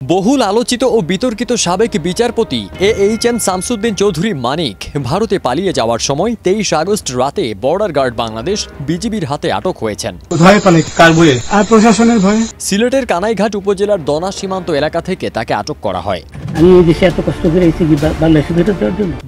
বহুল আলোচিত ও বিতর্কিত সাবেক বিচারপতি এইচ.এম. শামসুদ্দিন চৌধুরী মানিক ভারতে পালিয়ে যাওয়ার সময় 23 আগস্ট রাতে বর্ডার গার্ড বাংলাদেশ বিজিবির হাতে আটক হয়েছেন। সিলেটের কানাইঘাট উপজেলার দনা সীমান্ত এলাকা থেকে তাকে আটক করা হয়।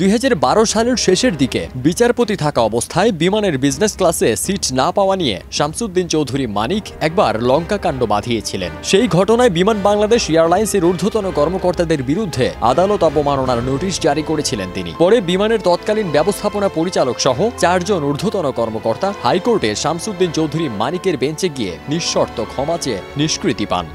2012 সালের শেষের দিকে বিচারপতি থাকা অবস্থায় বিমানের বিজনেস ক্লাসে সিট না পাওয়া নিয়ে শামসুদ্দিন চৌধুরী মানিক একবার লঙ্কা কাণ্ড বাঁধিয়েছিলেন। সেই ঘটনায় বিমান বাংলাদেশ এয়ারলাইন্সের ঊর্ধ্বতন কর্মকর্তাদের বিরুদ্ধে আদালত অবমাননার নোটিশ জারি করেছিলেন তিনি। পরে বিমানের তৎকালীন ব্যবস্থাপনা পরিচালক সহ 4 জন ঊর্ধ্বতন কর্মকর্তা হাইকোর্টে শামসুদ্দিন চৌধুরী মানিকের বেঞ্চে গিয়ে নিঃশর্ত ক্ষমা চেয়ে নিষ্কৃতি পান।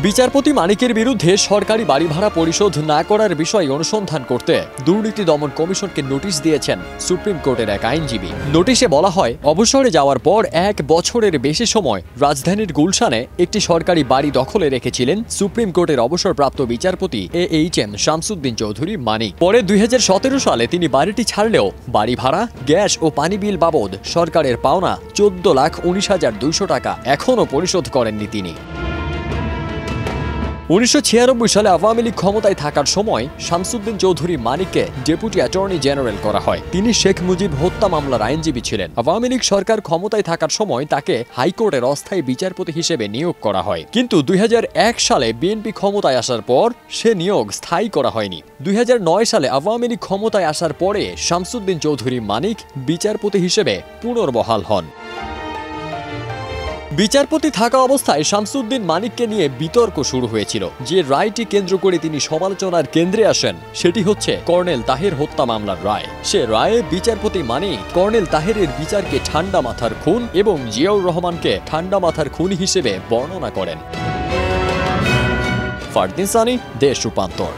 বিচারপতি মানিকের বিরুদ্ধে সরকারি বাড়ি ভাড়া পরিশোধ না করার বিষয়ে অনুসন্ধান করতে দুর্নীতি দমন কমিশনকে নোটিশ দিয়েছেন সুপ্রিম কোর্টের এক আইনজীবী। নোটিশে বলা হয়, অবসরে যাওয়ার পর 1 বছরের বেশি সময় রাজধানীর গুলশানে একটি সরকারি বাড়ি দখলে রেখেছিলেন সুপ্রিম কোর্টের অবসরপ্রাপ্ত বিচারপতি এইচ.এম. শামসুদ্দিন চৌধুরী মানিক। পরে 2017 সালে তিনি বাড়িটি ছাড়লেও বাড়ি ভাড়া, গ্যাস ও পানি বিল বাবদ সরকারের পাওনা 14,19,200 টাকা এখনও পরিশোধ করেননি তিনি। 1996 সালে আওয়ামী লীগ ক্ষমতায় থাকার সময় শামসুদ্দিন চৌধুরী মানিককে ডেপুটি অ্যাটর্নি জেনারেল করা হয়। তিনি শেখ মুজিব হত্যা মামলার আইনজীবী ছিলেন। আওয়ামী লীগ সরকার ক্ষমতায় থাকার সময় তাকে হাইকোর্টের অস্থায়ী বিচারপতি হিসেবে নিয়োগ করা হয়, কিন্তু 2001 সালে বিএনপি ক্ষমতায় আসার পর সে নিয়োগ স্থায়ী করা হয়নি। 2009 সালে আওয়ামী লীগ ক্ষমতায় আসার পরে শামসুদ্দিন চৌধুরী মানিক বিচারপতি হিসেবে পুনর্বহাল হন। বিচারপতি থাকা অবস্থায় শামসুদ্দিন মানিককে নিয়ে বিতর্ক শুরু হয়েছিল। যে রায়টি কেন্দ্র করে তিনি সমালোচনার কেন্দ্রে আসেন সেটি হচ্ছে কর্নেল তাহের হত্যা মামলার রায়। সে রায়ে বিচারপতি মানিক কর্নেল তাহেরের বিচারকে ঠান্ডা মাথার খুন এবং জিয়াউর রহমানকে ঠান্ডা মাথার খুন হিসেবে বর্ণনা করেন। ফারদিন সানি, দেশ রূপান্তর।